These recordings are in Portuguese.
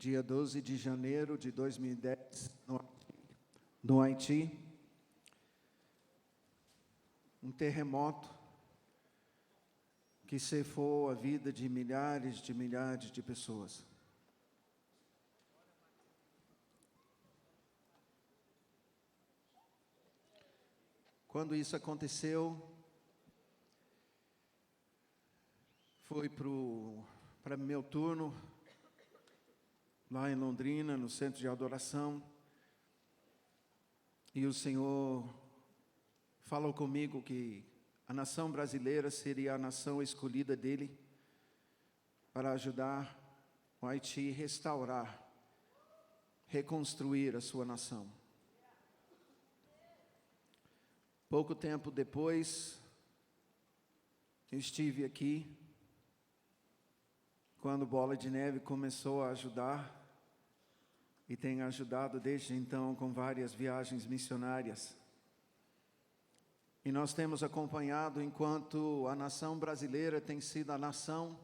dia 12 de janeiro de 2010, no Haiti. Um terremoto que ceifou a vida de milhares de pessoas. Quando isso aconteceu, foi para meu turno, lá em Londrina, no centro de adoração, e o Senhor falou comigo que a nação brasileira seria a nação escolhida dele para ajudar o Haiti a restaurar, reconstruir a sua nação. Pouco tempo depois, eu estive aqui, quando Bola de Neve começou a ajudar, e tem ajudado desde então com várias viagens missionárias. E nós temos acompanhado enquanto a nação brasileira tem sido a nação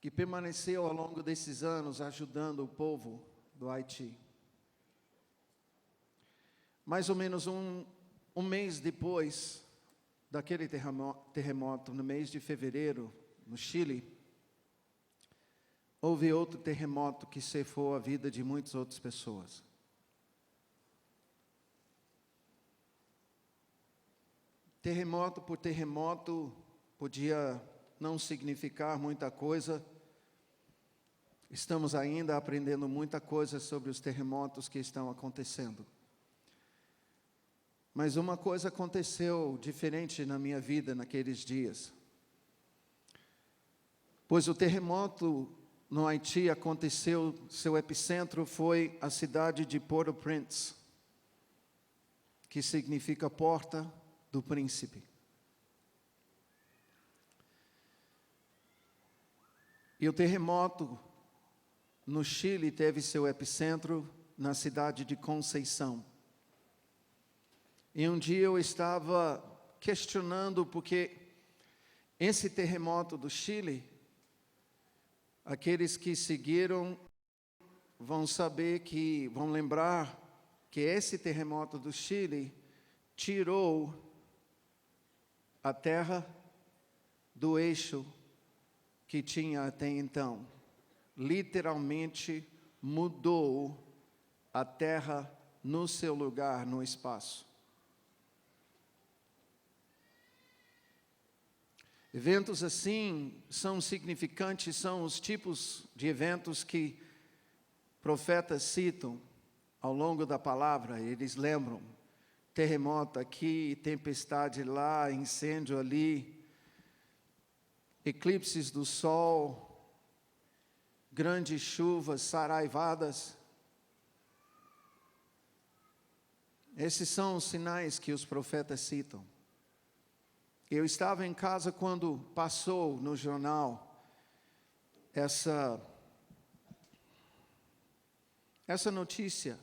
que permaneceu ao longo desses anos ajudando o povo do Haiti. Mais ou menos um mês depois daquele terremoto, no mês de fevereiro, no Chile, houve outro terremoto que ceifou a vida de muitas outras pessoas. Terremoto por terremoto podia não significar muita coisa. Estamos ainda aprendendo muita coisa sobre os terremotos que estão acontecendo. Mas uma coisa aconteceu diferente na minha vida naqueles dias. Pois o terremoto no Haiti aconteceu, seu epicentro foi a cidade de Port-au-Prince, que significa Porta do Príncipe. E o terremoto no Chile teve seu epicentro na cidade de Conceição. E um dia eu estava questionando, porque esse terremoto do Chile, aqueles que seguiram vão lembrar que esse terremoto do Chile tirou a terra do eixo que tinha até então. Literalmente mudou a terra no seu lugar, no espaço. Eventos assim são significantes, são os tipos de eventos que profetas citam ao longo da palavra. Eles lembram: terremoto aqui, tempestade lá, incêndio ali, eclipses do sol, grandes chuvas, saraivadas. Esses são os sinais que os profetas citam. Eu estava em casa quando passou no jornal essa notícia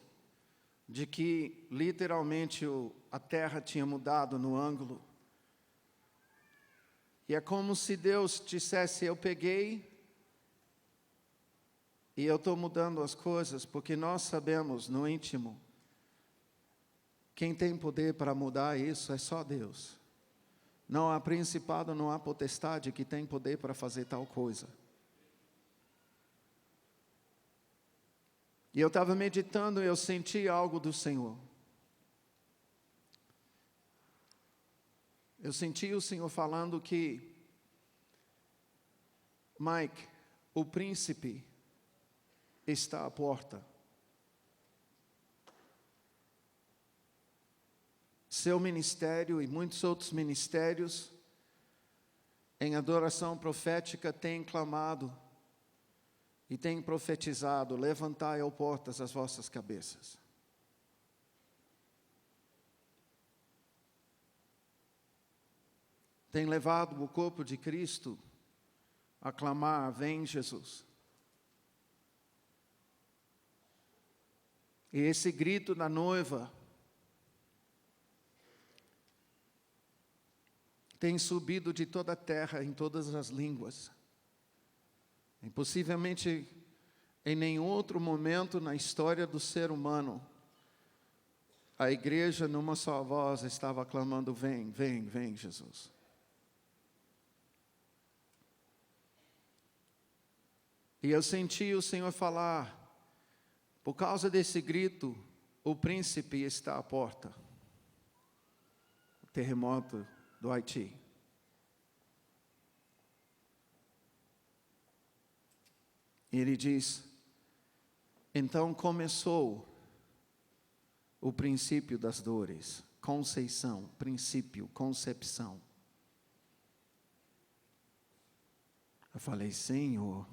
de que literalmente a terra tinha mudado no ângulo. E é como se Deus dissesse: eu peguei e eu estou mudando as coisas, porque nós sabemos no íntimo, quem tem poder para mudar isso é só Deus. Não há principado, não há potestade que tem poder para fazer tal coisa. E eu estava meditando e eu senti algo do Senhor. Eu senti o Senhor falando que, Mike, o príncipe está à porta. Seu ministério e muitos outros ministérios em adoração profética têm clamado e têm profetizado: levantai, ó portas, as vossas cabeças. Tem levado o corpo de Cristo a clamar: vem Jesus. E esse grito da noiva tem subido de toda a terra, em todas as línguas. E possivelmente Em nenhum outro momento na história do ser humano, a igreja, numa só voz, estava clamando: vem, vem, vem, Jesus. E eu senti o Senhor falar: por causa desse grito, o príncipe está à porta. O terremoto do Haiti. E ele diz: então começou o princípio das dores. Conceição, princípio, concepção. Eu falei: Senhor,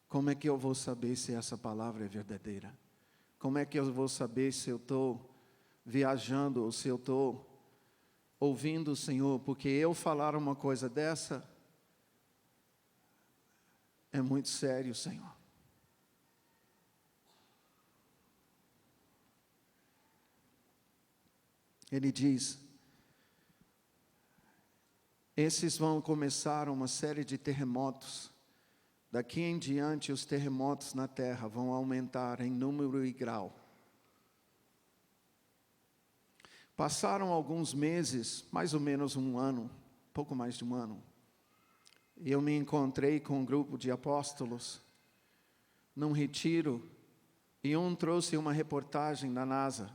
como é que eu vou saber se essa palavra é verdadeira? Como é que eu vou saber se eu estou viajando ou se eu estou ouvindo o Senhor? Porque eu falar uma coisa dessa é muito sério, Senhor. Ele diz: esses vão começar uma série de terremotos. Daqui em diante, os terremotos na terra vão aumentar em número e grau. Passaram alguns meses, mais ou menos um ano, pouco mais de um ano, e eu me encontrei com um grupo de apóstolos num retiro, e um trouxe uma reportagem da NASA.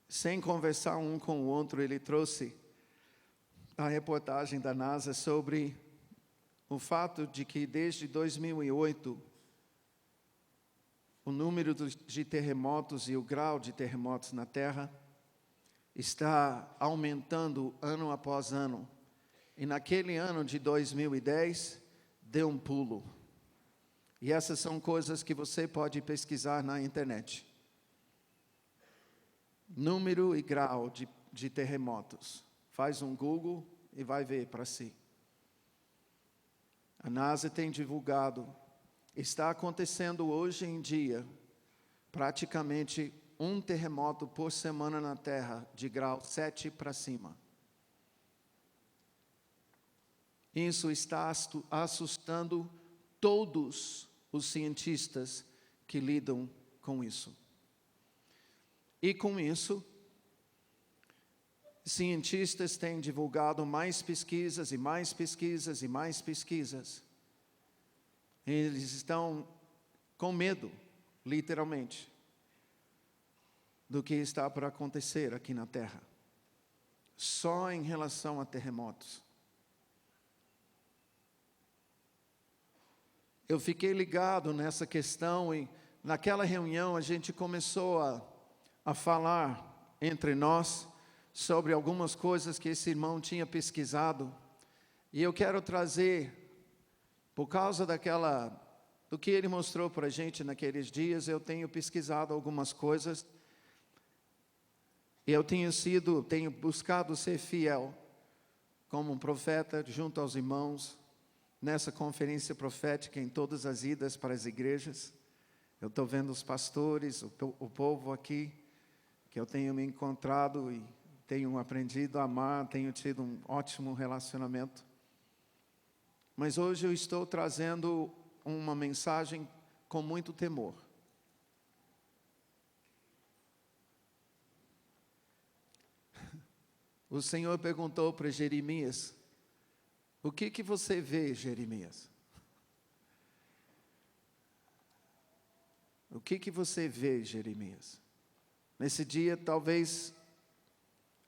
Sem conversar um com o outro, ele trouxe a reportagem da NASA sobre o fato de que desde 2008 o número de terremotos e o grau de terremotos na Terra está aumentando ano após ano. E naquele ano de 2010 deu um pulo. E essas são coisas que você pode pesquisar na internet. Número e grau de terremotos. Faz um Google e vai ver para si. A NASA tem divulgado, está acontecendo hoje em dia, praticamente um terremoto por semana na Terra, de grau 7 para cima. Isso está assustando todos os cientistas que lidam com isso. E com isso, cientistas têm divulgado mais pesquisas e mais pesquisas e mais pesquisas. Eles estão com medo, literalmente, do que está para acontecer aqui na Terra. Só em relação a terremotos. Eu fiquei ligado nessa questão e naquela reunião a gente começou a falar entre nós sobre algumas coisas que esse irmão tinha pesquisado, e eu quero trazer, por causa do que ele mostrou para a gente naqueles dias, eu tenho pesquisado algumas coisas, e eu tenho buscado ser fiel, como um profeta, junto aos irmãos, nessa conferência profética, em todas as idas para as igrejas. Eu estou vendo os pastores, o povo aqui, que eu tenho me encontrado e tenho aprendido a amar, tenho tido um ótimo relacionamento. Mas hoje eu estou trazendo uma mensagem com muito temor. O Senhor perguntou para Jeremias: o que você vê, Jeremias? O que você vê, Jeremias? Nesse dia, talvez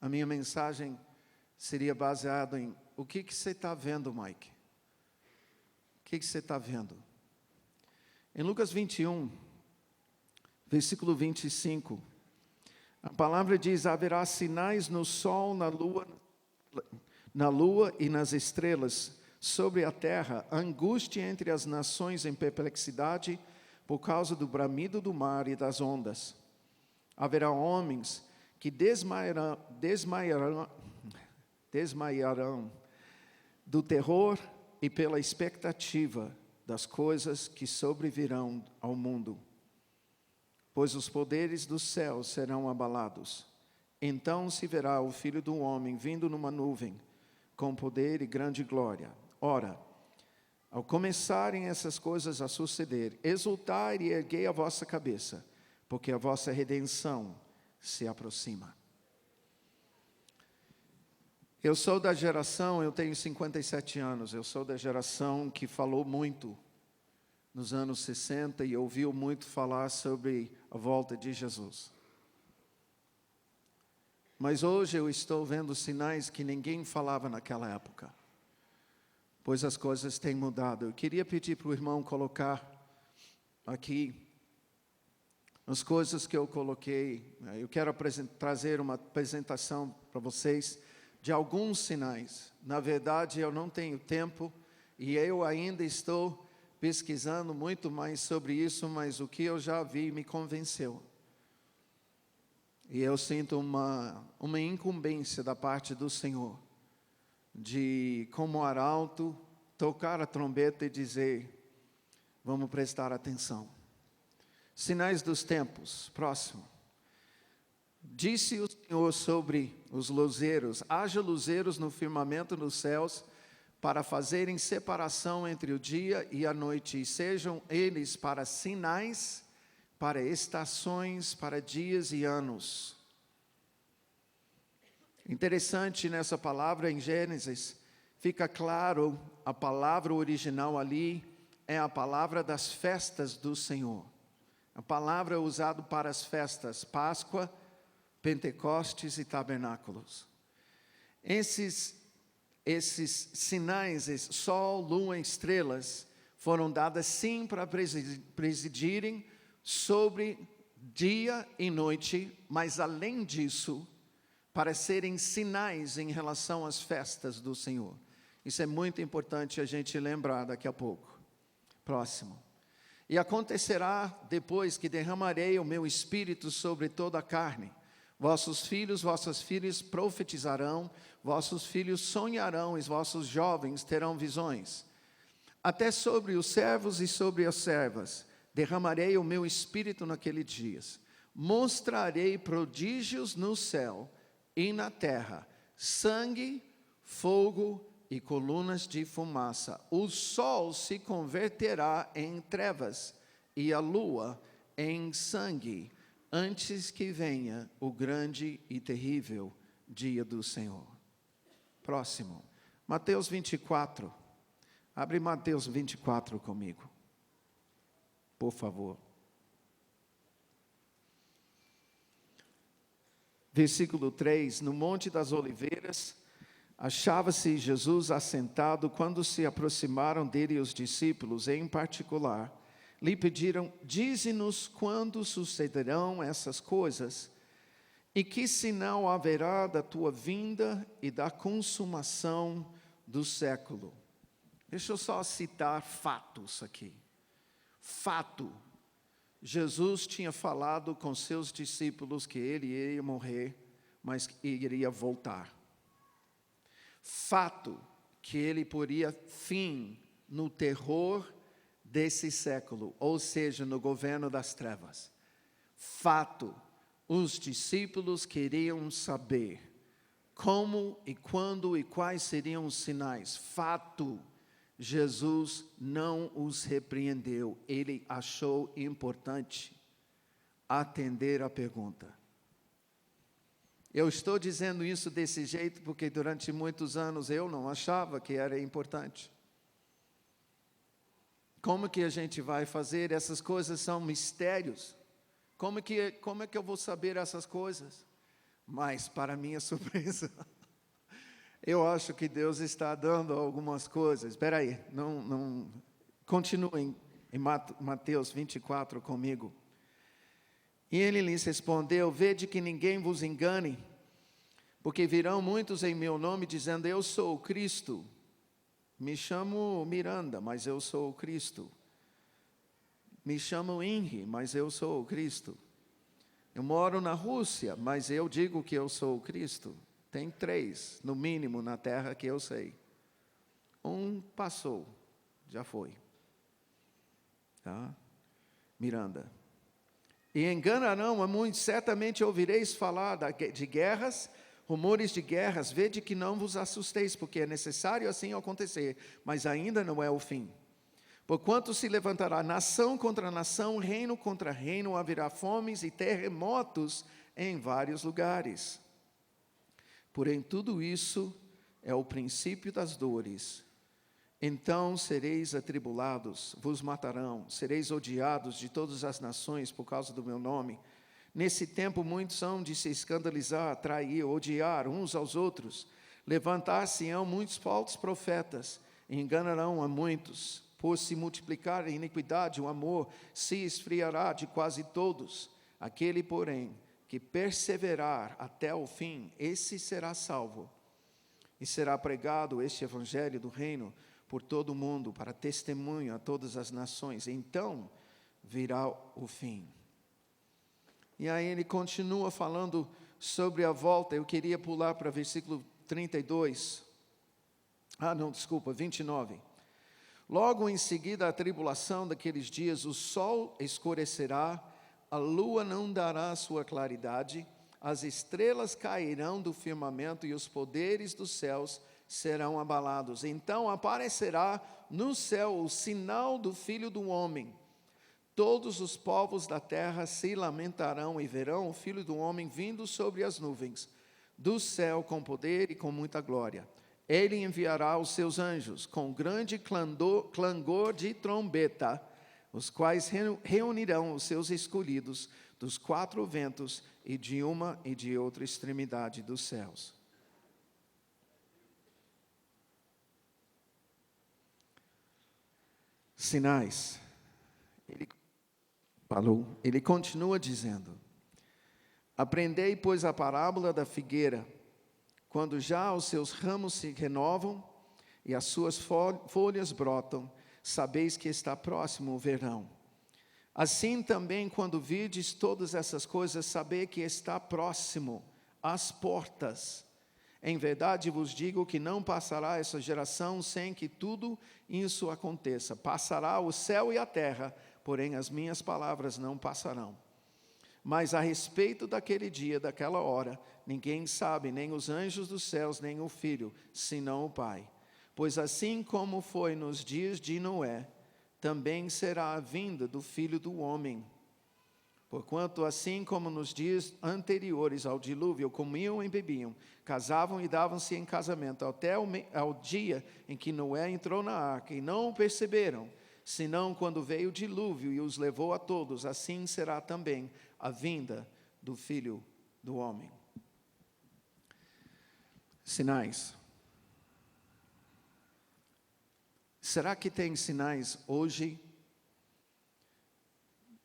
a minha mensagem seria baseada em: o que você está vendo, Mike? O que você está vendo? Em Lucas 21, versículo 25, a palavra diz: haverá sinais no sol, na lua e nas estrelas, sobre a terra, angústia entre as nações em perplexidade, por causa do bramido do mar e das ondas. Haverá homens que desmaiarão do terror e pela expectativa das coisas que sobrevirão ao mundo, pois os poderes dos céus serão abalados. Então se verá o Filho do Homem vindo numa nuvem, com poder e grande glória. Ora, ao começarem essas coisas a suceder, exultai e erguei a vossa cabeça, porque a vossa redenção se aproxima. Eu sou da geração, eu tenho 57 anos, eu sou da geração que falou muito nos anos 60 e ouviu muito falar sobre a volta de Jesus. Mas hoje eu estou vendo sinais que ninguém falava naquela época, pois as coisas têm mudado. Eu queria pedir para o irmão colocar aqui as coisas que eu coloquei. Eu quero trazer uma apresentação para vocês de alguns sinais. Na verdade, eu não tenho tempo e eu ainda estou pesquisando muito mais sobre isso, mas o que eu já vi me convenceu. E eu sinto uma incumbência da parte do Senhor, de, como arauto, tocar a trombeta e dizer, vamos prestar atenção. Sinais dos tempos, próximo. Disse o Senhor sobre os luzeiros, haja luzeiros no firmamento dos céus, para fazerem separação entre o dia e a noite, e sejam eles para sinais, para estações, para dias e anos. Interessante nessa palavra em Gênesis, fica claro, a palavra original ali é a palavra das festas do Senhor. A palavra usada para as festas, Páscoa, Pentecostes e Tabernáculos. Esses sinais, sol, lua e estrelas, foram dadas sim para presidirem sobre dia e noite, mas além disso, para serem sinais em relação às festas do Senhor. Isso é muito importante a gente lembrar daqui a pouco. Próximo. E acontecerá depois que derramarei o meu espírito sobre toda a carne. Vossos filhos, vossas filhas profetizarão, vossos filhos sonharão e vossos jovens terão visões. Até sobre os servos e sobre as servas derramarei o meu espírito naqueles dias. Mostrarei prodígios no céu e na terra, sangue, fogo e colunas de fumaça. O sol se converterá em trevas e a lua em sangue, antes que venha o grande e terrível dia do Senhor. Próximo, Mateus 24. Abre Mateus 24 comigo, por favor. Versículo 3, no Monte das Oliveiras, achava-se Jesus assentado quando se aproximaram dele os discípulos, em particular, lhe pediram, dize-nos quando sucederão essas coisas, e que sinal haverá da tua vinda e da consumação do século. Deixa eu só citar fatos aqui. Fato. Jesus tinha falado com seus discípulos que ele iria morrer, mas iria voltar. Fato que ele poria fim no terror desse século, ou seja, no governo das trevas. Fato, os discípulos queriam saber como e quando e quais seriam os sinais. Fato, Jesus não os repreendeu, ele achou importante atender a pergunta. Eu estou dizendo isso desse jeito porque durante muitos anos eu não achava que era importante. Como que a gente vai fazer? Essas coisas são mistérios. Como é que eu vou saber essas coisas? Mas, para minha surpresa, eu acho que Deus está dando algumas coisas. Espera aí, continuem em Mateus 24 comigo. E ele lhes respondeu, vede que ninguém vos engane, porque virão muitos em meu nome dizendo, eu sou o Cristo. Me chamo Miranda, mas eu sou o Cristo. Me chamo Henry, mas eu sou o Cristo. Eu moro na Rússia, mas eu digo que eu sou o Cristo. Tem 3, no mínimo, na terra que eu sei. Um passou, já foi. Tá? Miranda. E enganarão a muitos, certamente ouvireis falar de guerras, Rumores de guerras, vede que não vos assusteis, porque é necessário assim acontecer, mas ainda não é o fim. Porquanto se levantará nação contra nação, reino contra reino, haverá fomes e terremotos em vários lugares. Porém, tudo isso é o princípio das dores. Então sereis atribulados, vos matarão, sereis odiados de todas as nações por causa do meu nome. Nesse tempo muitos hão de se escandalizar, trair, odiar uns aos outros. Levantar-se-ão muitos falsos profetas, e enganarão a muitos. Por se multiplicar a iniquidade, o amor se esfriará de quase todos. Aquele, porém, que perseverar até o fim, esse será salvo. E será pregado este evangelho do reino por todo o mundo, para testemunho a todas as nações. Então virá o fim. E aí ele continua falando sobre a volta. Eu queria pular para versículo 32. 29. Logo em seguida a tribulação daqueles dias, o sol escurecerá, a lua não dará sua claridade, as estrelas cairão do firmamento e os poderes dos céus serão abalados. Então aparecerá no céu o sinal do Filho do Homem. Todos os povos da terra se lamentarão e verão o Filho do Homem vindo sobre as nuvens do céu com poder e com muita glória. Ele enviará os seus anjos com grande clangor de trombeta, os quais reunirão os seus escolhidos dos quatro ventos e de uma e de outra extremidade dos céus. Sinais. Ele continua dizendo: aprendei, pois, a parábola da figueira. Quando já os seus ramos se renovam e as suas folhas brotam, sabeis que está próximo o verão. Assim também, quando virdes todas essas coisas, sabei que está próximo às portas. Em verdade vos digo que não passará essa geração sem que tudo isso aconteça. Passará o céu e a terra, porém as minhas palavras não passarão. Mas a respeito daquele dia, daquela hora, ninguém sabe, nem os anjos dos céus, nem o Filho, senão o Pai. Pois assim como foi nos dias de Noé, também será a vinda do Filho do Homem. Porquanto assim como nos dias anteriores ao dilúvio, comiam e bebiam, casavam e davam-se em casamento, até ao dia em que Noé entrou na arca, e não o perceberam, senão quando veio o dilúvio e os levou a todos, assim será também a vinda do Filho do Homem. Sinais. Será que tem sinais hoje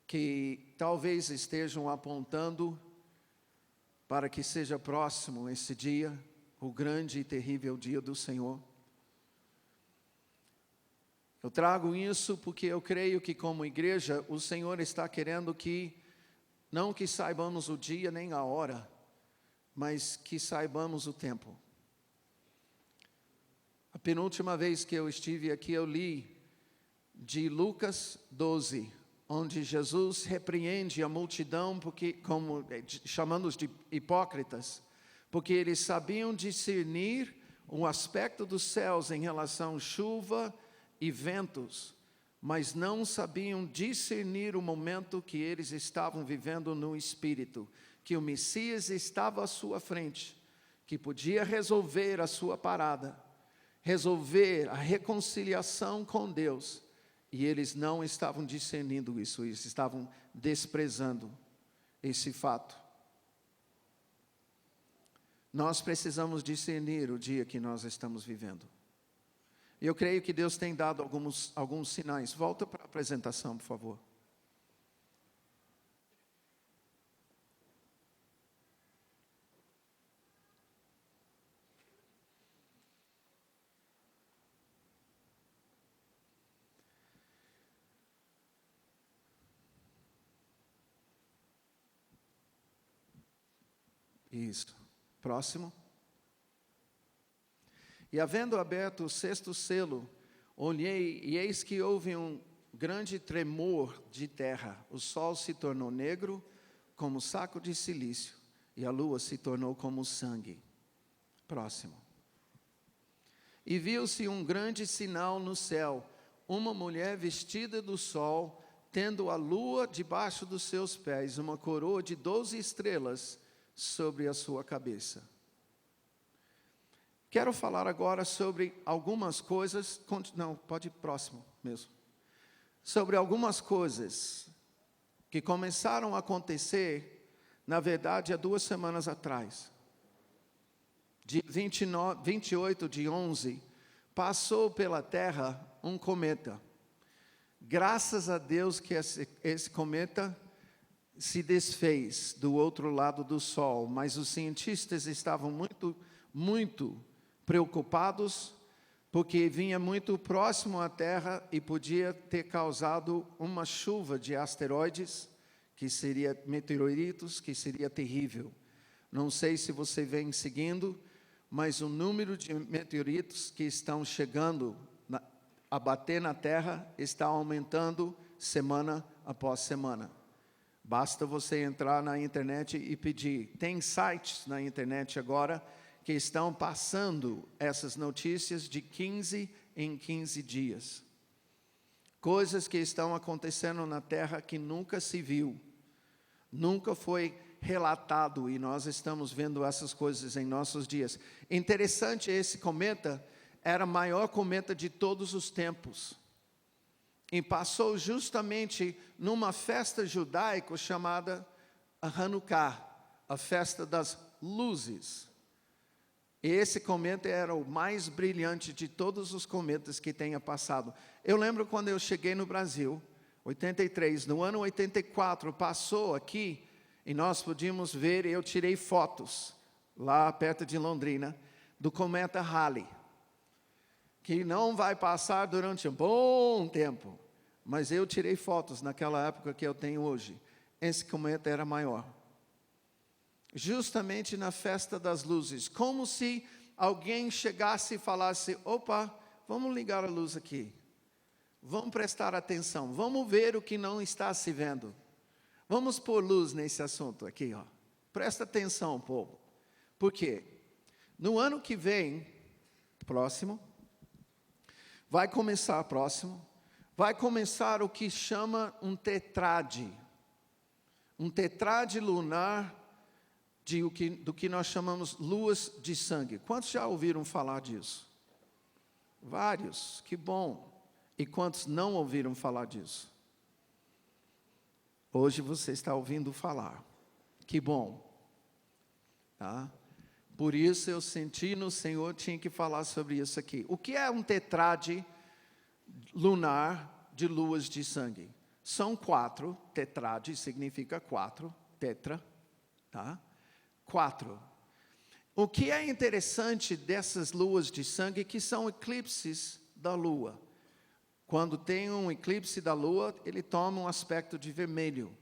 que talvez estejam apontando para que seja próximo esse dia, o grande e terrível dia do Senhor? Eu trago isso porque eu creio que como igreja o Senhor está querendo não que saibamos o dia nem a hora, mas que saibamos o tempo. A penúltima vez que eu estive aqui eu li de Lucas 12, onde Jesus repreende a multidão, chamando-os de hipócritas, porque eles sabiam discernir o aspecto dos céus em relação a chuva e ventos, mas não sabiam discernir o momento que eles estavam vivendo no Espírito, que o Messias estava à sua frente, que podia resolver a sua parada, resolver a reconciliação com Deus. E eles não estavam discernindo isso, eles estavam desprezando esse fato. Nós precisamos discernir o dia que nós estamos vivendo. Eu creio que Deus tem dado alguns sinais. Volta para a apresentação, por favor. Isso. Próximo. E havendo aberto o sexto selo, olhei e eis que houve um grande tremor de terra. O sol se tornou negro como saco de cilício e a lua se tornou como sangue. Próximo. E viu-se um grande sinal no céu, uma mulher vestida do sol, tendo a lua debaixo dos seus pés, uma coroa de 12 estrelas sobre a sua cabeça. Quero falar agora sobre algumas coisas, não, pode ir próximo mesmo. Sobre algumas coisas que começaram a acontecer, na verdade, há 2 semanas atrás. Dia 28 de 11, passou pela Terra um cometa. Graças a Deus que esse cometa se desfez do outro lado do Sol, mas os cientistas estavam muito preocupados, porque vinha muito próximo à Terra e podia ter causado uma chuva de asteroides, que seria meteoritos, que seria terrível. Não sei se você vem seguindo, mas o número de meteoritos que estão chegando a bater na Terra está aumentando semana após semana. Basta você entrar na internet e pedir. Tem sites na internet agora que estão passando essas notícias de 15 em 15 dias. Coisas que estão acontecendo na Terra que nunca se viu, nunca foi relatado, e nós estamos vendo essas coisas em nossos dias. Interessante, esse cometa era o maior cometa de todos os tempos. E passou justamente numa festa judaica chamada Hanukkah, a festa das luzes. E esse cometa era o mais brilhante de todos os cometas que tenha passado. Eu lembro quando eu cheguei no Brasil, 83, no ano 84, passou aqui, e nós podíamos ver, eu tirei fotos, lá perto de Londrina, do cometa Halley, que não vai passar durante um bom tempo, mas eu tirei fotos naquela época que eu tenho hoje. Esse cometa era maior. Justamente na festa das luzes, como se alguém chegasse e falasse, opa, vamos ligar a luz aqui, vamos prestar atenção, vamos ver o que não está se vendo. Vamos pôr luz nesse assunto aqui, ó. Presta atenção, povo. Por quê? No ano que vem, próximo, vai começar o que chama um tetrade. Um tetrade lunar do que nós chamamos luas de sangue. Quantos já ouviram falar disso? Vários, que bom. E quantos não ouviram falar disso? Hoje você está ouvindo falar. Que bom. Tá? Por isso eu senti no Senhor, tinha que falar sobre isso aqui. O que é um tetrade lunar de luas de sangue? São 4, tetrade significa 4, tetra, tá? 4. O que é interessante dessas luas de sangue, que são eclipses da lua. Quando tem um eclipse da lua, ele toma um aspecto de vermelho.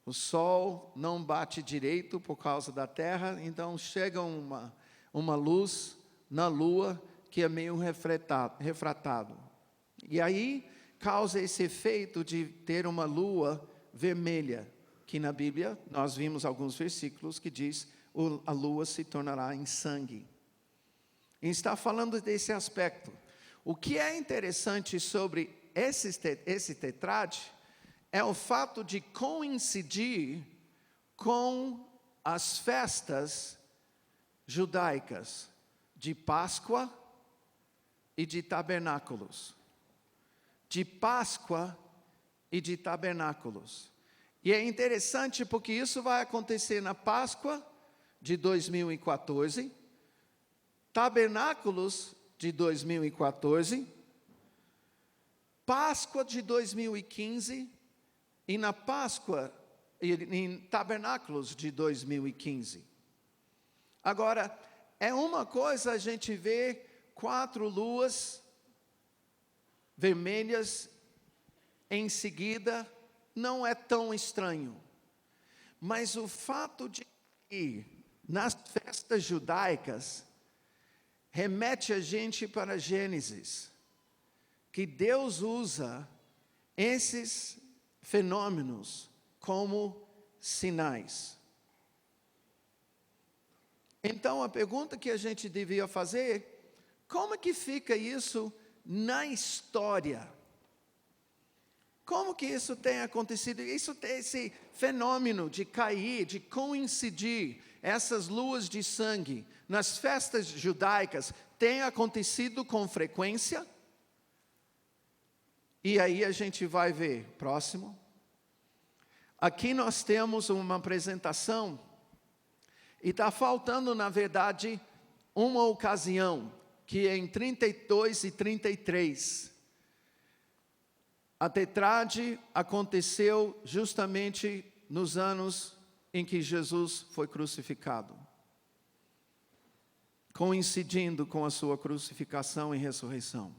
O sol não bate direito por causa da terra, então chega uma luz na lua que é meio refratado. E aí causa esse efeito de ter uma lua vermelha, que na Bíblia nós vimos alguns versículos que diz a lua se tornará em sangue. E está falando desse aspecto. O que é interessante sobre esse tetrade é o fato de coincidir com as festas judaicas de Páscoa e de Tabernáculos. De Páscoa e de Tabernáculos. E é interessante porque isso vai acontecer na Páscoa de 2014, Tabernáculos de 2014, Páscoa de 2015 e na Páscoa em Tabernáculos de 2015. Agora, é uma coisa a gente ver 4 luas vermelhas em seguida, não é tão estranho. Mas o fato de que nas festas judaicas remete a gente para Gênesis, que Deus usa esses fenômenos como sinais. Então, a pergunta que a gente devia fazer, como que fica isso na história? Como que isso tem acontecido? Esse fenômeno de cair, de coincidir, essas luas de sangue, nas festas judaicas, tem acontecido com frequência? E aí a gente vai ver, próximo. Aqui nós temos uma apresentação, e está faltando, na verdade, uma ocasião, que é em 32 e 33. A tetrade aconteceu justamente nos anos em que Jesus foi crucificado, coincidindo com a sua crucificação e ressurreição.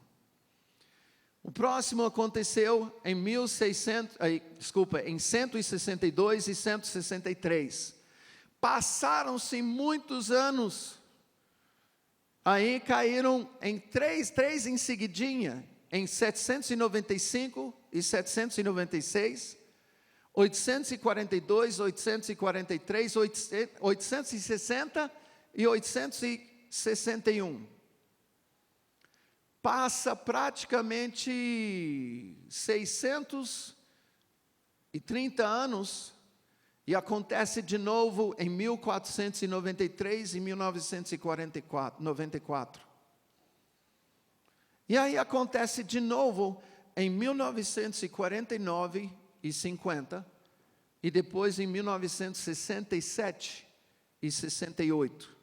O próximo aconteceu em 162 e 163. Passaram-se muitos anos. Aí caíram em três em seguidinha, em 795 e 796, 842, 843, 860 e 861. Passa praticamente 630 anos e acontece de novo em 1493 e 1994. E aí acontece de novo em 1949 e 50, e depois em 1967 e 68.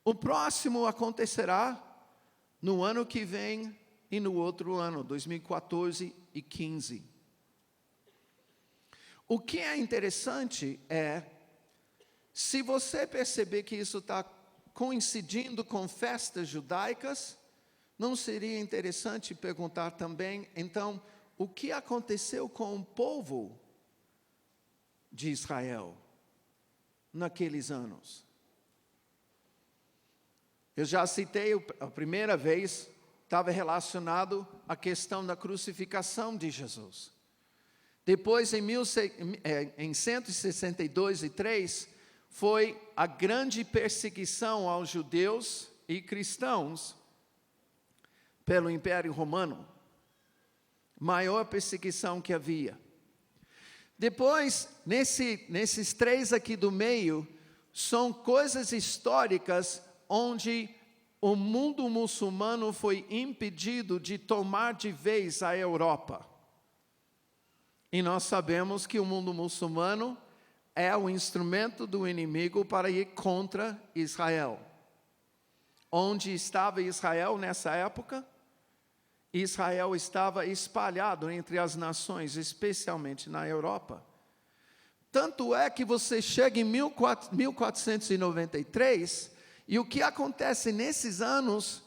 O próximo acontecerá no ano que vem e no outro ano, 2014 e 15. O que é interessante é, se você perceber que isso está coincidindo com festas judaicas, não seria interessante perguntar também, então, o que aconteceu com o povo de Israel naqueles anos? Eu já citei, a primeira vez, estava relacionado à questão da crucificação de Jesus. Depois, em 162 e 3, foi a grande perseguição aos judeus e cristãos pelo Império Romano. Maior perseguição que havia. Depois, nesses três aqui do meio, são coisas históricas onde o mundo muçulmano foi impedido de tomar de vez a Europa. E nós sabemos que o mundo muçulmano é o instrumento do inimigo para ir contra Israel. Onde estava Israel nessa época? Israel estava espalhado entre as nações, especialmente na Europa. Tanto é que você chega em 1493, e o que acontece nesses anos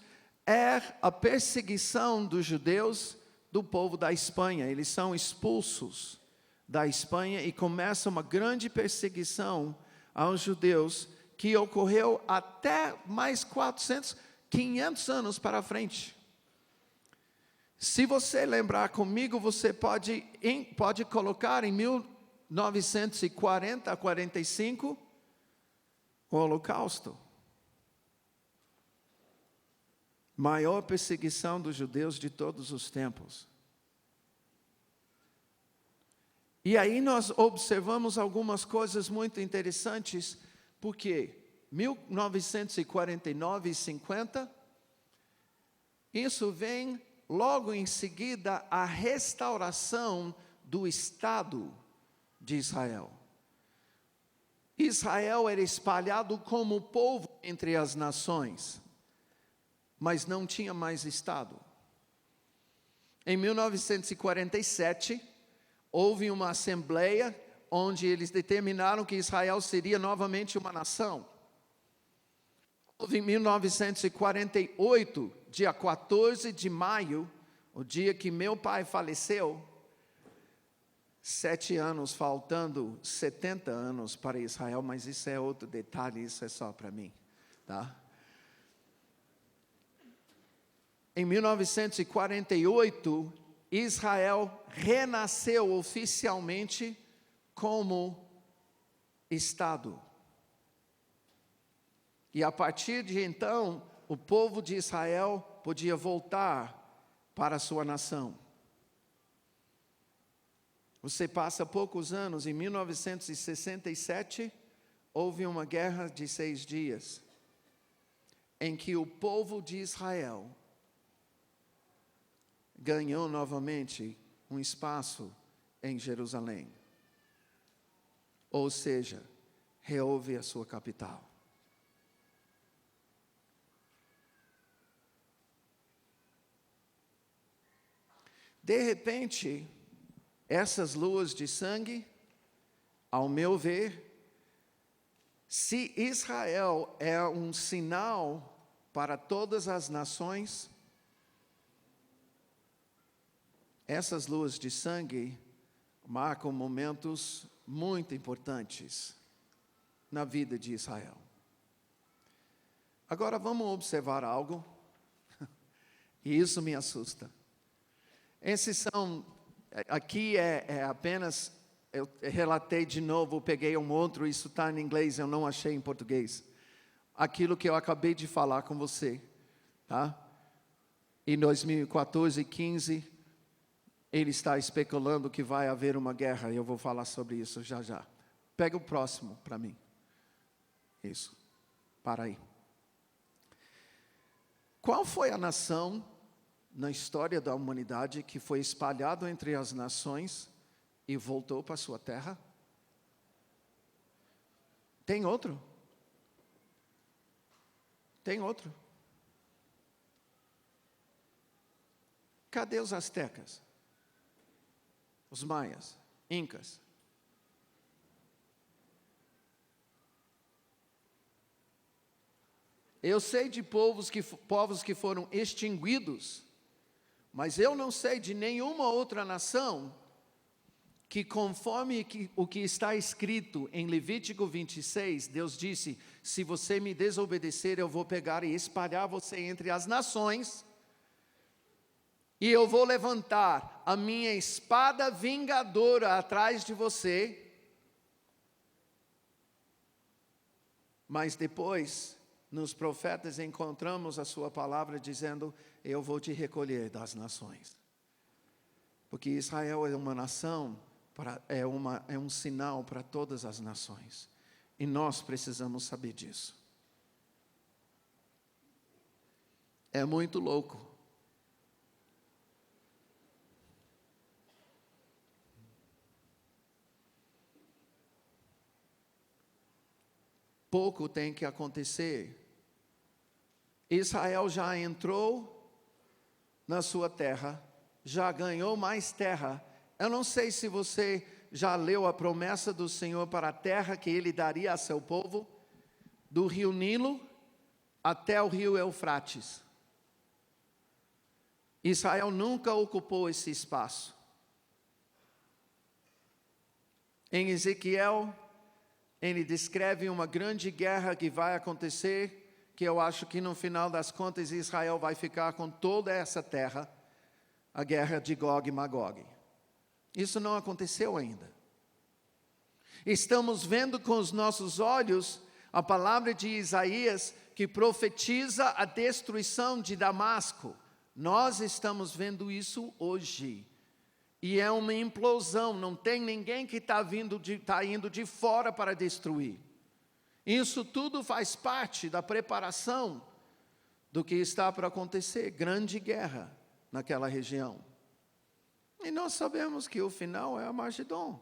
é a perseguição dos judeus do povo da Espanha. Eles são expulsos da Espanha e começa uma grande perseguição aos judeus, que ocorreu até mais 500 anos para frente. Se você lembrar comigo, você pode colocar em 1940 a 45 o Holocausto. Maior perseguição dos judeus de todos os tempos. E aí nós observamos algumas coisas muito interessantes, porque 1949 e 50, isso vem logo em seguida a restauração do Estado de Israel. Israel era espalhado como povo entre as nações, mas não tinha mais Estado. Em 1947, houve uma assembleia onde eles determinaram que Israel seria novamente uma nação. Houve em 1948, dia 14 de maio, o dia que meu pai faleceu, 7 anos faltando 70 anos para Israel, mas isso é outro detalhe, isso é só para mim, tá? Em 1948, Israel renasceu oficialmente como Estado. E a partir de então, o povo de Israel podia voltar para a sua nação. Você passa poucos anos, em 1967, houve uma guerra de 6 dias, em que o povo de Israel ganhou novamente um espaço em Jerusalém. Ou seja, reouve a sua capital. De repente, essas luas de sangue, ao meu ver, se Israel é um sinal para todas as nações, essas luas de sangue marcam momentos muito importantes na vida de Israel. Agora vamos observar algo, e isso me assusta. Aqui é apenas, eu relatei de novo, peguei um outro, isso está em inglês, eu não achei em português. Aquilo que eu acabei de falar com você, tá? Em 2014 e 15, ele está especulando que vai haver uma guerra, e eu vou falar sobre isso já já. Pega o próximo para mim. Isso, para aí. Qual foi a nação na história da humanidade que foi espalhado entre as nações e voltou para sua terra? Tem outro? Tem outro? Cadê os astecas? Os maias, incas? Eu sei de povos que foram extinguidos, mas eu não sei de nenhuma outra nação que, conforme o que está escrito em Levítico 26, Deus disse: se você me desobedecer, eu vou pegar e espalhar você entre as nações, e eu vou levantar a minha espada vingadora atrás de você. Mas depois, nos profetas encontramos a sua palavra dizendo: eu vou te recolher das nações. Porque Israel é uma nação, é um sinal para todas as nações. E nós precisamos saber disso. É muito louco. Pouco tem que acontecer. Israel já entrou na sua terra, já ganhou mais terra. Eu não sei se você já leu a promessa do Senhor para a terra que Ele daria a seu povo, do rio Nilo até o rio Eufrates. Israel nunca ocupou esse espaço. Em Ezequiel, ele descreve uma grande guerra que vai acontecer, que eu acho que no final das contas Israel vai ficar com toda essa terra, a guerra de Gog e Magog. Isso não aconteceu ainda. Estamos vendo com os nossos olhos a palavra de Isaías que profetiza a destruição de Damasco. Nós estamos vendo isso hoje. E é uma implosão, não tem ninguém que está indo de fora para destruir. Isso tudo faz parte da preparação do que está para acontecer, grande guerra naquela região. E nós sabemos que o final é Armagedon.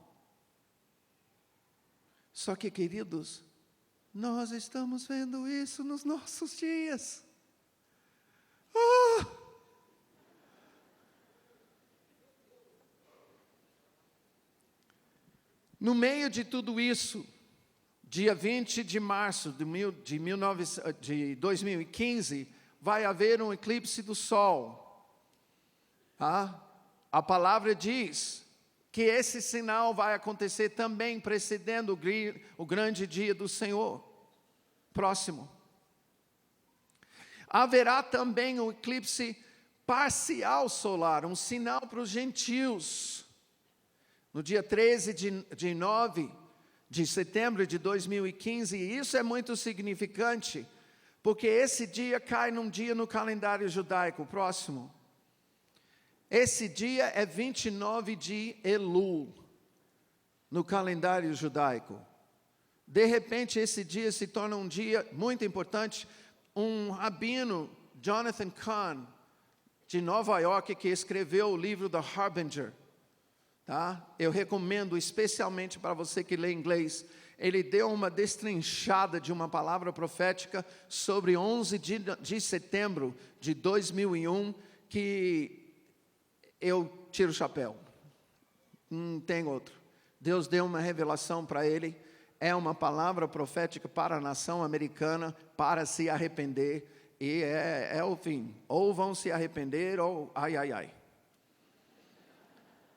Só que, queridos, nós estamos vendo isso nos nossos dias. No meio de tudo isso, dia 20 de março de 2015, vai haver um eclipse do Sol. A palavra diz que esse sinal vai acontecer também precedendo o grande dia do Senhor, próximo. Haverá também um eclipse parcial solar, um sinal para os gentios. No dia 13 de setembro de 2015, e isso é muito significante, porque esse dia cai num dia no calendário judaico próximo. Esse dia é 29 de Elul, no calendário judaico. De repente, esse dia se torna um dia muito importante. Um rabino, Jonathan Cahn, de Nova York, que escreveu o livro The Harbinger, tá? Eu recomendo especialmente para você que lê inglês. Ele deu uma destrinchada de uma palavra profética sobre 11 de setembro de 2001, que eu tiro o chapéu. Não tem outro. Deus deu uma revelação para ele. É uma palavra profética para a nação americana, para se arrepender. E é o fim. Ou vão se arrepender, ou ai, ai, ai.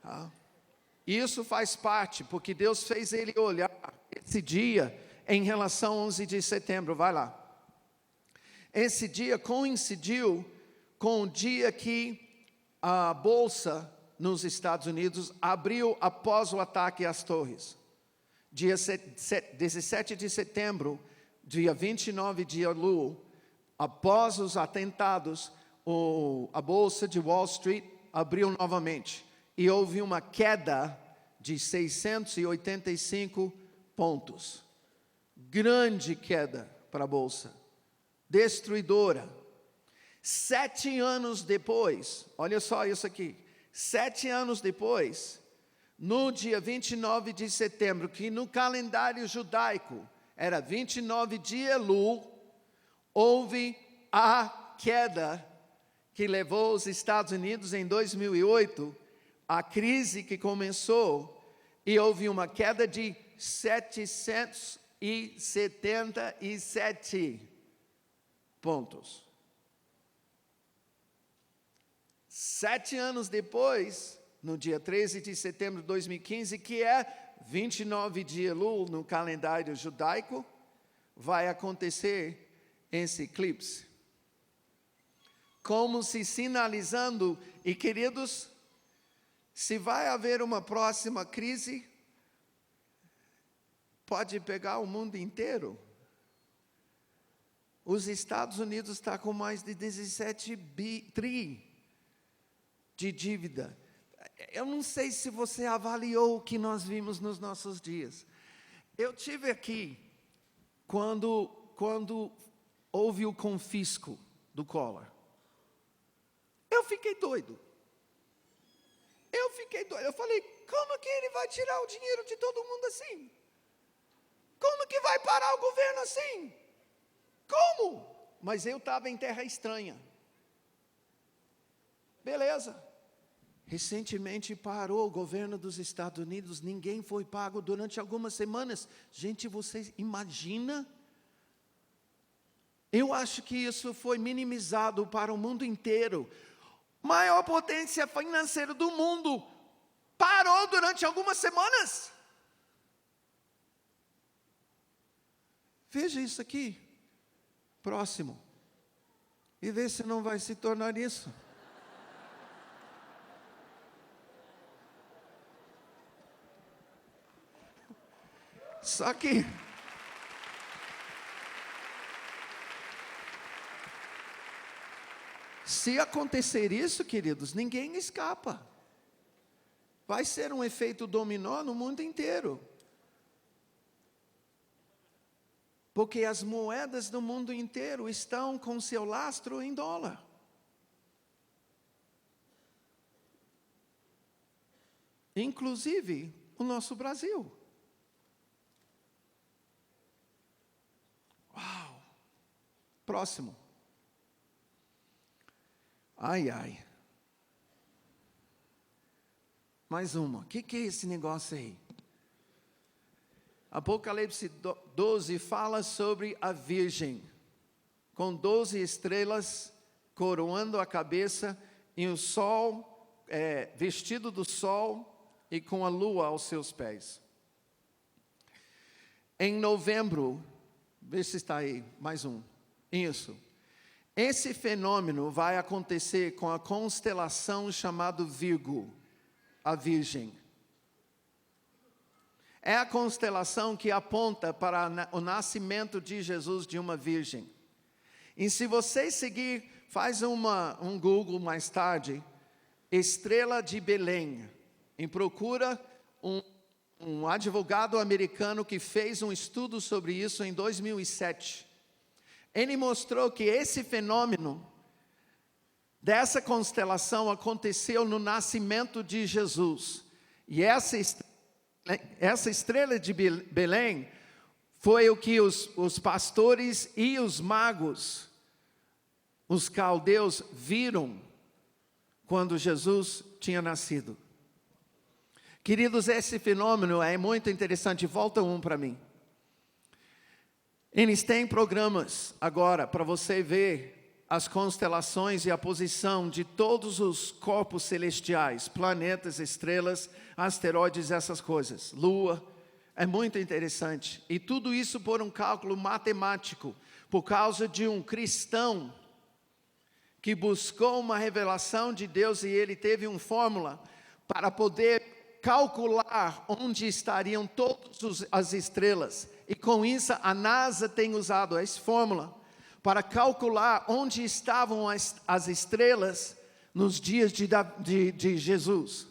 Tá? Isso faz parte, porque Deus fez ele olhar esse dia em relação ao 11 de setembro. Vai lá. Esse dia coincidiu com o dia que a Bolsa nos Estados Unidos abriu após o ataque às torres. Dia 17 de setembro, dia 29 de Elul, após os atentados, a Bolsa de Wall Street abriu novamente. E houve uma queda de 685 pontos. Grande queda para a Bolsa. Destruidora. 7 anos depois, olha só isso aqui. 7 anos depois, no dia 29 de setembro, que no calendário judaico era 29 de Elul, houve a queda que levou os Estados Unidos em 2008, a crise que começou, e houve uma queda de 777 pontos. 7 anos depois, no dia 13 de setembro de 2015, que é 29 de Elul no calendário judaico, vai acontecer esse eclipse. Como se sinalizando, e queridos, se vai haver uma próxima crise, pode pegar o mundo inteiro. Os Estados Unidos estão com mais de 17 tri de dívida. Eu não sei se você avaliou o que nós vimos nos nossos dias. Eu tive aqui quando houve o confisco do Collor. Eu fiquei doido. Eu falei, como que ele vai tirar o dinheiro de todo mundo assim? Como que vai parar o governo assim? Como? Mas eu estava em terra estranha. Beleza. Recentemente parou o governo dos Estados Unidos, ninguém foi pago durante algumas semanas. Gente, você imagina? Eu acho que isso foi minimizado para o mundo inteiro. Maior potência financeira do mundo parou durante algumas semanas. Veja isso aqui, próximo, e vê se não vai se tornar isso. Só que se acontecer isso, queridos, ninguém escapa. Vai ser um efeito dominó no mundo inteiro. Porque as moedas do mundo inteiro estão com seu lastro em dólar. Inclusive o nosso Brasil. Uau! Próximo. Ai, ai. Mais uma. O que é esse negócio aí? Apocalipse 12 fala sobre a Virgem, com 12 estrelas coroando a cabeça, e o sol, vestido do sol, e com a lua aos seus pés. Em novembro, vê se está aí, mais um. Isso. Esse fenômeno vai acontecer com a constelação chamada Virgo, a Virgem. É a constelação que aponta para o nascimento de Jesus de uma virgem. E se você seguir, faz um Google mais tarde, Estrela de Belém, e procura um advogado americano que fez um estudo sobre isso em 2007. Ele mostrou que esse fenômeno dessa constelação aconteceu no nascimento de Jesus. E essa estrela de Belém foi o que os pastores e os magos, os caldeus, viram quando Jesus tinha nascido. Queridos, esse fenômeno é muito interessante. Volta para mim. Eles têm programas agora para você ver as constelações e a posição de todos os corpos celestiais, planetas, estrelas, asteroides, essas coisas, lua. É muito interessante. E tudo isso por um cálculo matemático, por causa de um cristão que buscou uma revelação de Deus e ele teve uma fórmula para poder calcular onde estariam todas as estrelas. E com isso a NASA tem usado essa fórmula para calcular onde estavam as estrelas nos dias de Jesus.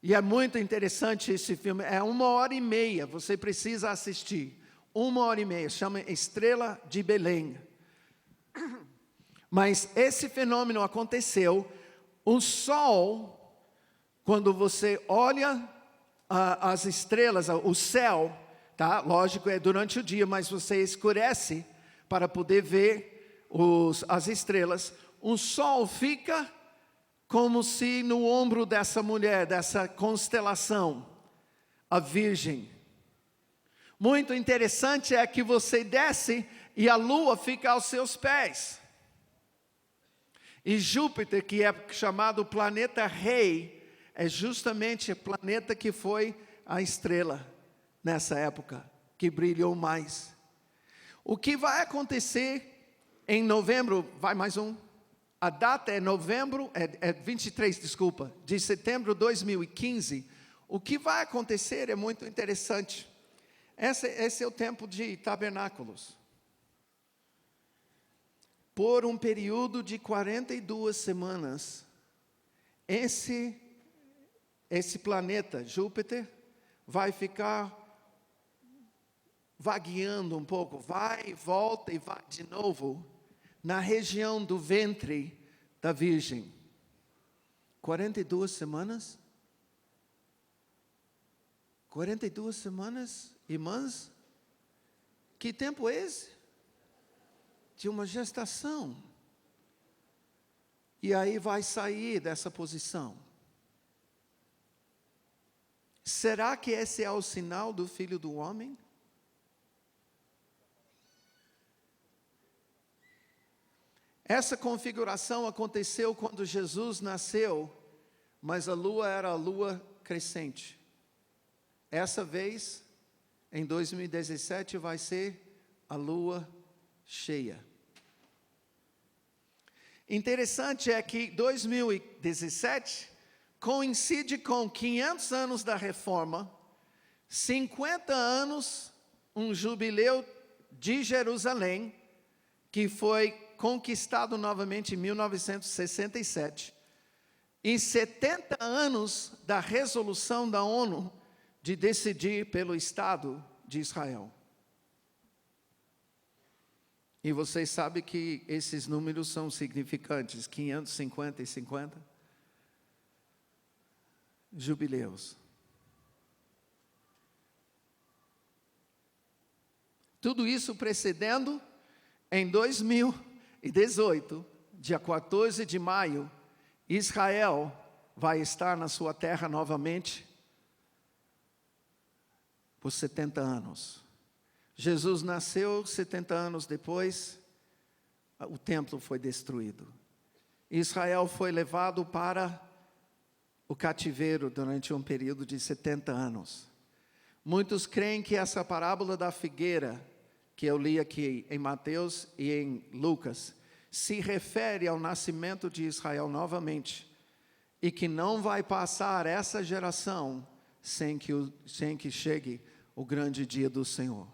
E é muito interessante esse filme, é 1h30, você precisa assistir. 1h30, chama Estrela de Belém. Mas esse fenômeno aconteceu, o Sol, quando você olha as estrelas, o céu, tá? Lógico, é durante o dia, mas você escurece para poder ver as estrelas. O Sol fica como se no ombro dessa mulher, dessa constelação, a Virgem. Muito interessante é que você desce e a Lua fica aos seus pés. E Júpiter, que é chamado planeta rei, é justamente o planeta que foi a estrela nessa época, que brilhou mais. O que vai acontecer em novembro, vai mais um, a data é 23, de setembro de 2015, o que vai acontecer é muito interessante. Esse é o tempo de tabernáculos. Por um período de 42 semanas, esse planeta, Júpiter, vai ficar vagueando um pouco, vai, volta e vai de novo, na região do ventre da Virgem. 42 semanas? 42 semanas, irmãs? Que tempo é esse? De uma gestação. E aí vai sair dessa posição. Será que esse é o sinal do Filho do Homem? Essa configuração aconteceu quando Jesus nasceu, mas a lua era a lua crescente. Essa vez, em 2017, vai ser a lua cheia. Interessante é que 2017 coincide com 500 anos da Reforma, 50 anos, um jubileu de Jerusalém, que foi conquistado novamente em 1967, e 70 anos da resolução da ONU de decidir pelo Estado de Israel. E vocês sabem que esses números são significantes, 550 e 50 jubileus. Tudo isso precedendo em 2018, dia 14 de maio, Israel vai estar na sua terra novamente por 70 anos. Jesus nasceu 70 anos depois, o templo foi destruído. Israel foi levado para o cativeiro durante um período de 70 anos. Muitos creem que essa parábola da figueira, que eu li aqui em Mateus e em Lucas, se refere ao nascimento de Israel novamente, e que não vai passar essa geração sem que chegue o grande dia do Senhor.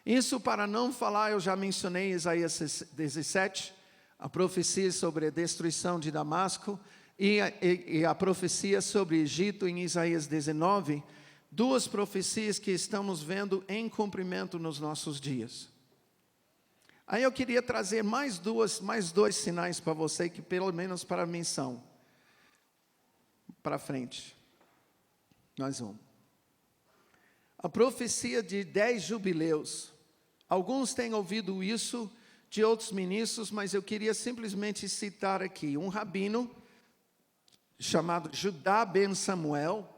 Isso para não falar, eu já mencionei Isaías 17, a profecia sobre a destruição de Damasco, e a profecia sobre Egito em Isaías 19, duas profecias que estamos vendo em cumprimento nos nossos dias. Aí eu queria trazer mais dois sinais para você, que pelo menos para mim são. Para frente. Mais um. A profecia de 10 jubileus. Alguns têm ouvido isso de outros ministros, mas eu queria simplesmente citar aqui um rabino chamado Judá ben Samuel.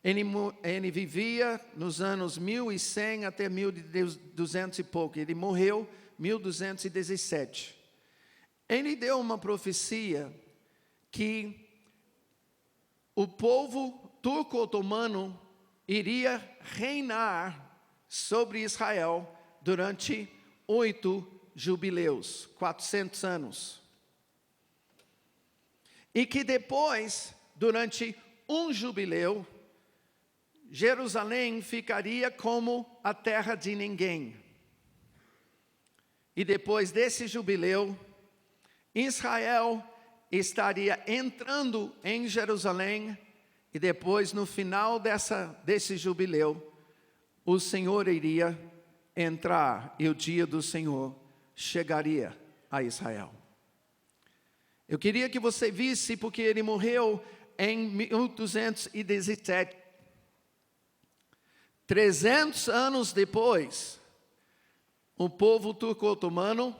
Ele vivia nos anos 1100 até 1200 e pouco. Ele morreu em 1217. Ele deu uma profecia que o povo turco-otomano iria reinar sobre Israel durante 8 jubileus, 400 anos. E que depois, durante um jubileu, Jerusalém ficaria como a terra de ninguém. E depois desse jubileu, Israel estaria entrando em Jerusalém, e depois, no final desse jubileu, o Senhor iria entrar, e o dia do Senhor chegaria a Israel. Eu queria que você visse, porque ele morreu em 1217. 300 anos depois, o povo turco-otomano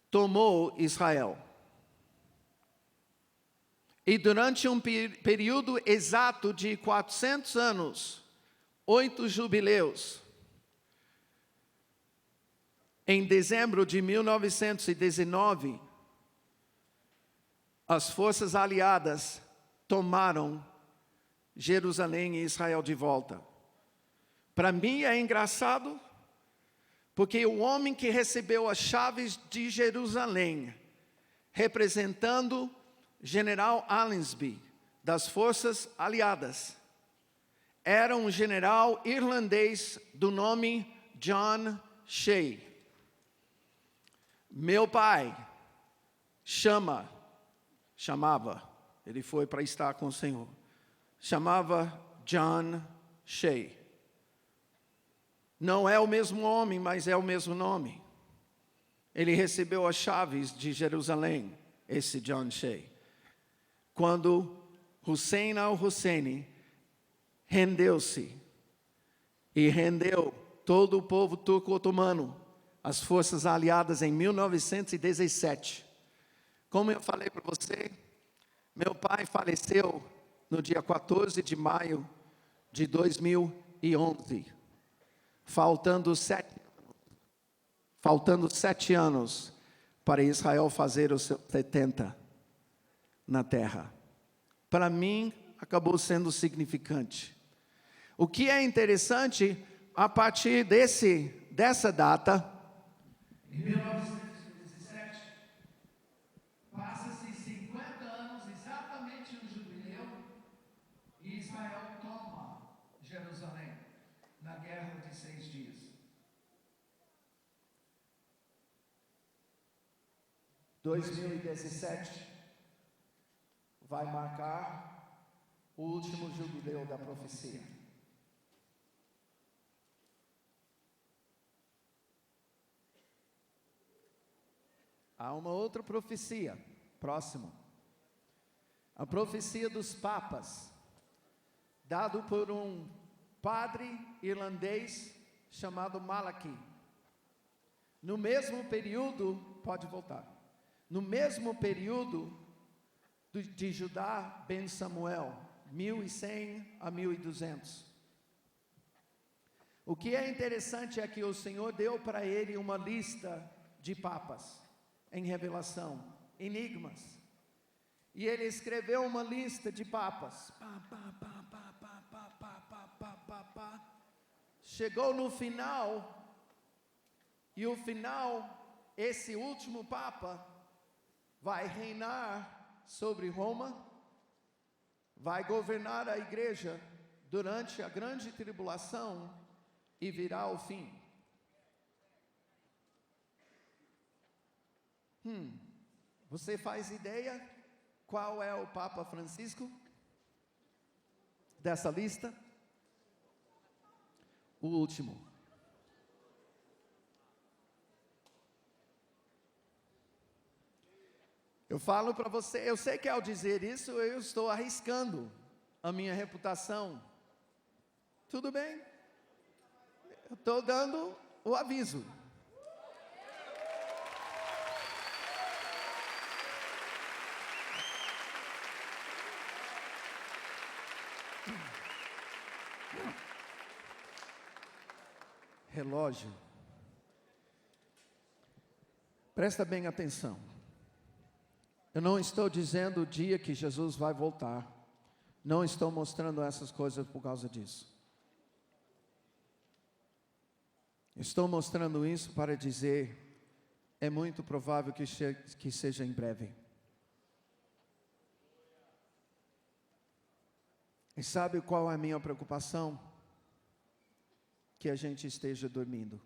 tomou Israel. E durante um período exato de 400 anos, 8 jubileus, em dezembro de 1919, as forças aliadas tomaram Jerusalém e Israel de volta. Para mim é engraçado, porque o homem que recebeu as chaves de Jerusalém, representando General Allenby, das forças aliadas, era um general irlandês do nome John Shea. Meu pai chamava, ele foi para estar com o Senhor, chamava John Shea. Não é o mesmo homem, mas é o mesmo nome. Ele recebeu as chaves de Jerusalém, esse John Shea. Quando Hussein al-Husseini rendeu-se e rendeu todo o povo turco-otomano, as forças aliadas em 1917. Como eu falei para você, meu pai faleceu no dia 14 de maio de 2011, faltando 7 anos para Israel fazer os seus 70 na terra. Para mim, acabou sendo significante. O que é interessante, a partir dessa data, em 1917, passa-se 50 anos, exatamente no jubileu, e Israel toma Jerusalém, na guerra de 6 dias. 2017 vai marcar o último jubileu da profecia. Há uma outra profecia, próximo. A profecia dos papas, dado por um padre irlandês chamado Malachi. No mesmo período, pode voltar. No mesmo período de Judá ben Samuel, 1100 a 1200. O que é interessante é que o Senhor deu para ele uma lista de papas, em revelação, enigmas. E ele escreveu uma lista de papas. Chegou no final, e o final, esse último papa, vai reinar sobre Roma, vai governar a igreja durante a grande tribulação e virá ao fim. Você faz ideia qual é o Papa Francisco dessa lista? O último. Eu falo para você, eu sei que ao dizer isso eu estou arriscando a minha reputação. Tudo bem? Eu estou dando o aviso. Relógio. Presta bem atenção. Eu não estou dizendo o dia que Jesus vai voltar. Não estou mostrando essas coisas por causa disso. Estou mostrando isso para dizer, é muito provável que seja em breve. E sabe qual é a minha preocupação? Que a gente esteja dormindo.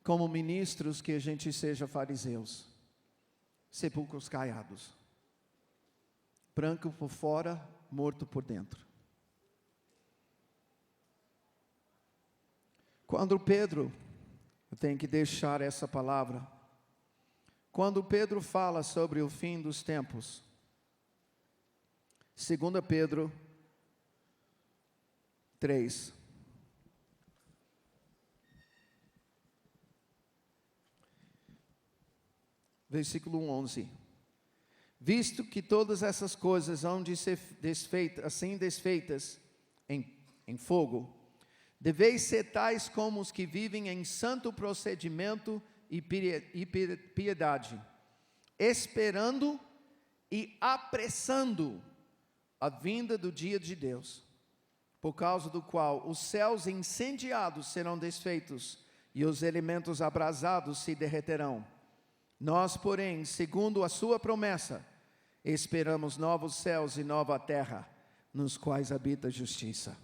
Como ministros, que a gente seja fariseus, sepulcros caiados, branco por fora, morto por dentro. Quando Pedro, eu tenho que deixar essa palavra, quando Pedro fala sobre o fim dos tempos, 2 Pedro 3, versículo 11. Visto que todas essas coisas hão de ser desfeitas em fogo, deveis ser tais como os que vivem em santo procedimento e piedade, esperando e apressando a vinda do dia de Deus, por causa do qual os céus incendiados serão desfeitos e os elementos abrasados se derreterão. Nós, porém, segundo a sua promessa, esperamos novos céus e nova terra, nos quais habita a justiça.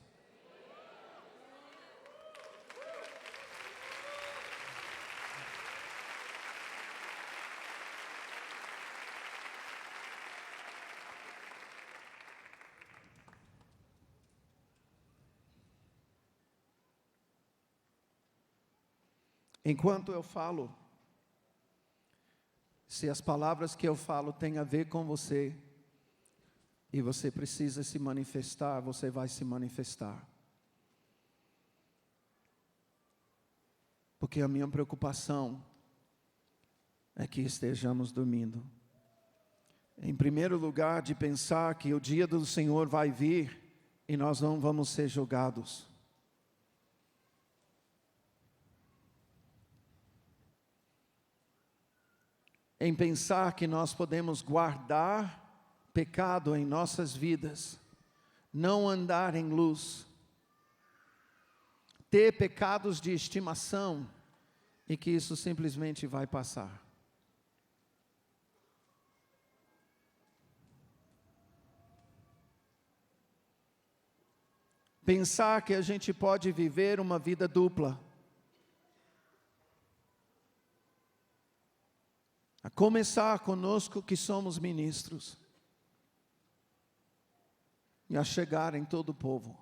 Enquanto eu falo, se as palavras que eu falo têm a ver com você, e você precisa se manifestar, você vai se manifestar. Porque a minha preocupação é que estejamos dormindo. Em primeiro lugar, de pensar que o dia do Senhor vai vir e nós não vamos ser julgados. Em pensar que nós podemos guardar pecado em nossas vidas, não andar em luz, ter pecados de estimação e que isso simplesmente vai passar. Pensar que a gente pode viver uma vida dupla. A começar conosco que somos ministros. E a chegar em todo o povo.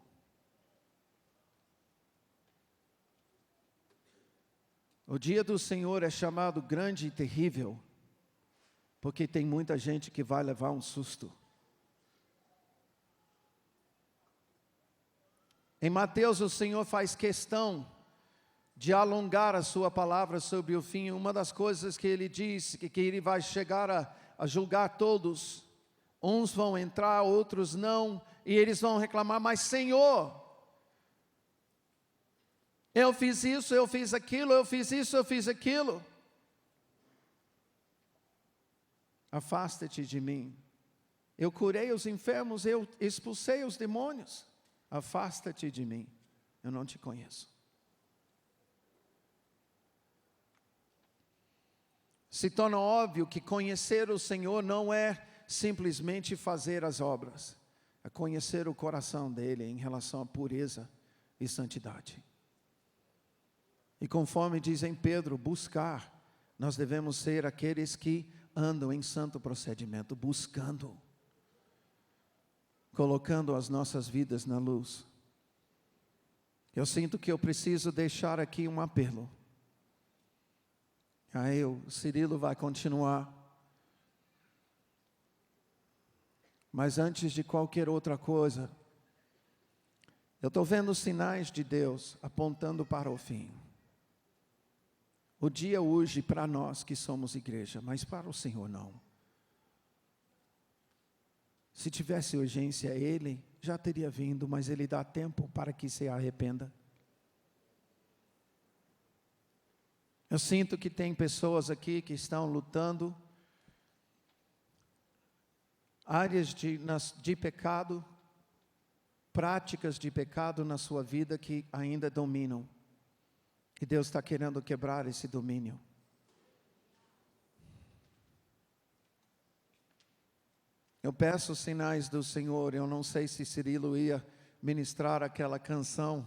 O dia do Senhor é chamado grande e terrível, porque tem muita gente que vai levar um susto. Em Mateus, o Senhor faz questão de alongar a sua palavra sobre o fim. Uma das coisas que ele diz, que ele vai chegar a julgar todos. Uns vão entrar, outros não, e eles vão reclamar, mas Senhor, eu fiz isso, eu fiz aquilo, eu fiz isso, eu fiz aquilo. Afasta-te de mim. Eu curei os enfermos, eu expulsei os demônios. Afasta-te de mim, eu não te conheço. Se torna óbvio que conhecer o Senhor não é simplesmente fazer as obras. a conhecer o coração dele em relação à pureza e santidade. E conforme diz em Pedro, buscar, nós devemos ser aqueles que andam em santo procedimento, buscando, colocando as nossas vidas na luz. Eu sinto que eu preciso deixar aqui um apelo. Aí o Cirilo vai continuar. Mas antes de qualquer outra coisa, eu estou vendo sinais de Deus apontando para o fim. O dia urge para nós que somos igreja, mas para o Senhor não. Se tivesse urgência, Ele já teria vindo, mas Ele dá tempo para que se arrependa. Eu sinto que tem pessoas aqui que estão lutando, áreas de pecado, práticas de pecado na sua vida que ainda dominam. E Deus está querendo quebrar esse domínio. Eu peço sinais do Senhor. Eu não sei se Cirilo ia ministrar aquela canção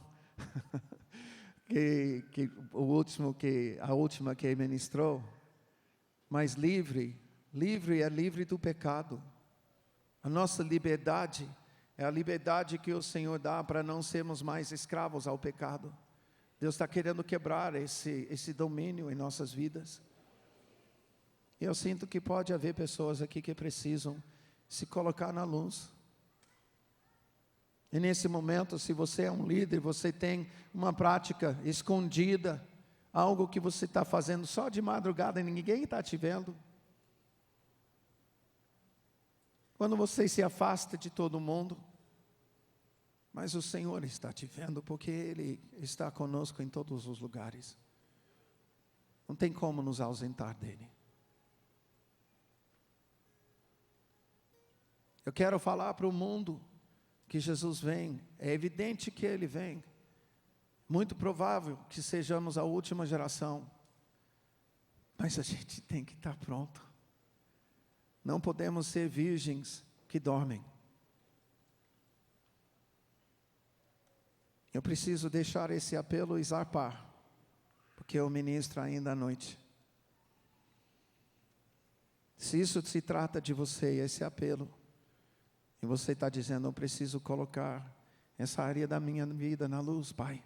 a última que ministrou. Mas livre é livre do pecado. A nossa liberdade é a liberdade que o Senhor dá para não sermos mais escravos ao pecado. Deus está querendo quebrar esse domínio em nossas vidas. E eu sinto que pode haver pessoas aqui que precisam se colocar na luz. E nesse momento, se você é um líder, você tem uma prática escondida, algo que você está fazendo só de madrugada e ninguém está te vendo. Quando você se afasta de todo mundo, mas o Senhor está te vendo, porque Ele está conosco em todos os lugares. Não tem como nos ausentar dEle. Eu quero falar para o mundo que Jesus vem. É evidente que Ele vem. Muito provável que sejamos a última geração. Mas a gente tem que estar pronto. Não podemos ser virgens que dormem. Eu preciso deixar esse apelo e zarpar, porque eu ministro ainda à noite. Se isso se trata de você, esse apelo, e você está dizendo, eu preciso colocar essa área da minha vida na luz, Pai.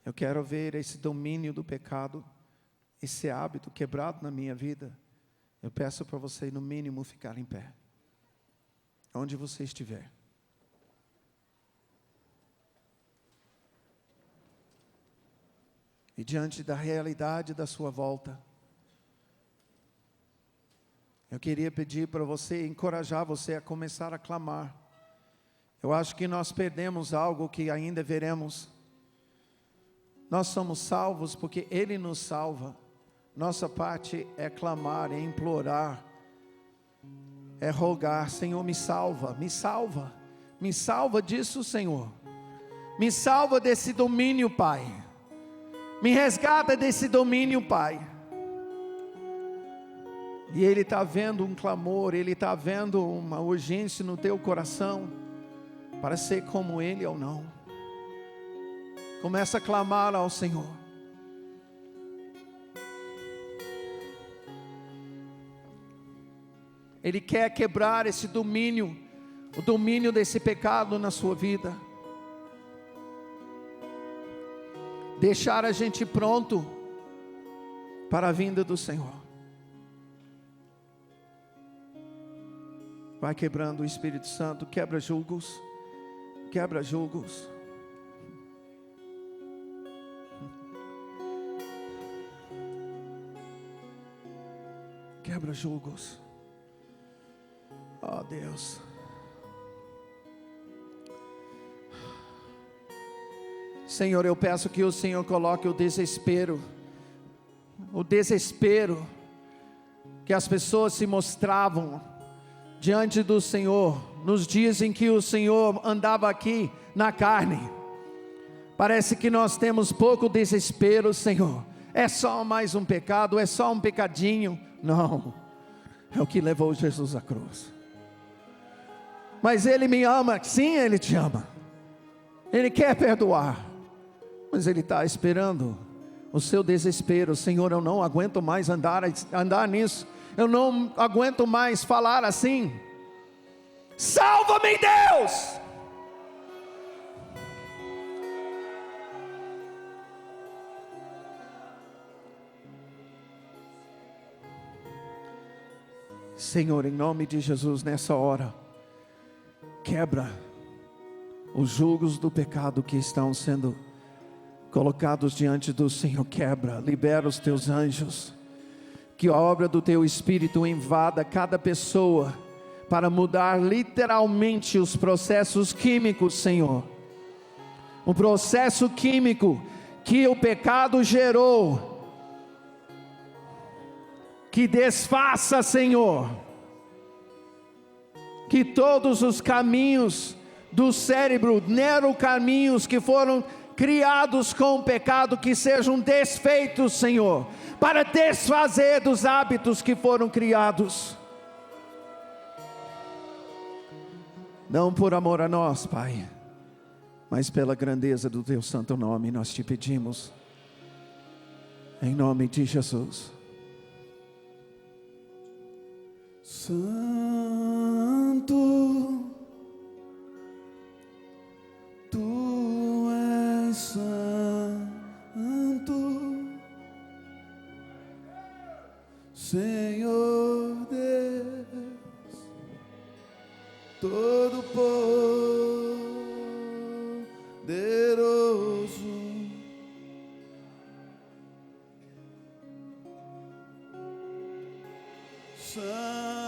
Eu quero ver esse domínio do pecado, esse hábito quebrado na minha vida. Eu peço para você, no mínimo, ficar em pé. Onde você estiver. E diante da realidade da sua volta, eu queria pedir para você, encorajar você a começar a clamar. Eu acho que nós perdemos algo que ainda veremos. Nós somos salvos porque Ele nos salva. Nossa parte é clamar, é implorar, é rogar. Senhor, me salva, me salva. Me salva disso, Senhor. Me salva desse domínio, Pai. Me resgata desse domínio, Pai. E Ele está vendo um clamor, Ele está vendo uma urgência no teu coração, para ser como Ele ou não. Começa a clamar ao Senhor. Ele quer quebrar esse domínio, o domínio desse pecado na sua vida. Deixar a gente pronto para a vinda do Senhor. Vai quebrando o Espírito Santo, quebra julgos, quebra julgos. Quebra julgos. Oh Deus. Senhor, eu peço que o Senhor coloque o desespero que as pessoas se mostravam diante do Senhor, nos dias em que o Senhor andava aqui na carne. Parece que nós temos pouco desespero, Senhor. É só mais um pecado, é só um pecadinho. Não, é o que levou Jesus à cruz. Mas Ele me ama. Sim, Ele te ama. Ele quer perdoar, mas Ele está esperando o seu desespero. Senhor, eu não aguento mais andar nisso. Eu não aguento mais falar assim. Salva-me, Deus! Senhor, em nome de Jesus, nessa hora, quebra os julgos do pecado que estão sendo colocados diante do Senhor. Quebra, libera os teus anjos, que a obra do teu Espírito invada cada pessoa, para mudar literalmente os processos químicos, Senhor. O processo químico que o pecado gerou, que desfaça, Senhor, que todos os caminhos do cérebro, neurocaminhos que foram criados com o pecado, que sejam desfeitos, Senhor, para desfazer dos hábitos que foram criados. Não por amor a nós, Pai, mas pela grandeza do teu santo nome, nós te pedimos, em nome de Jesus. Santo, Tu és santo, Senhor Deus Todo-Poderoso. Santo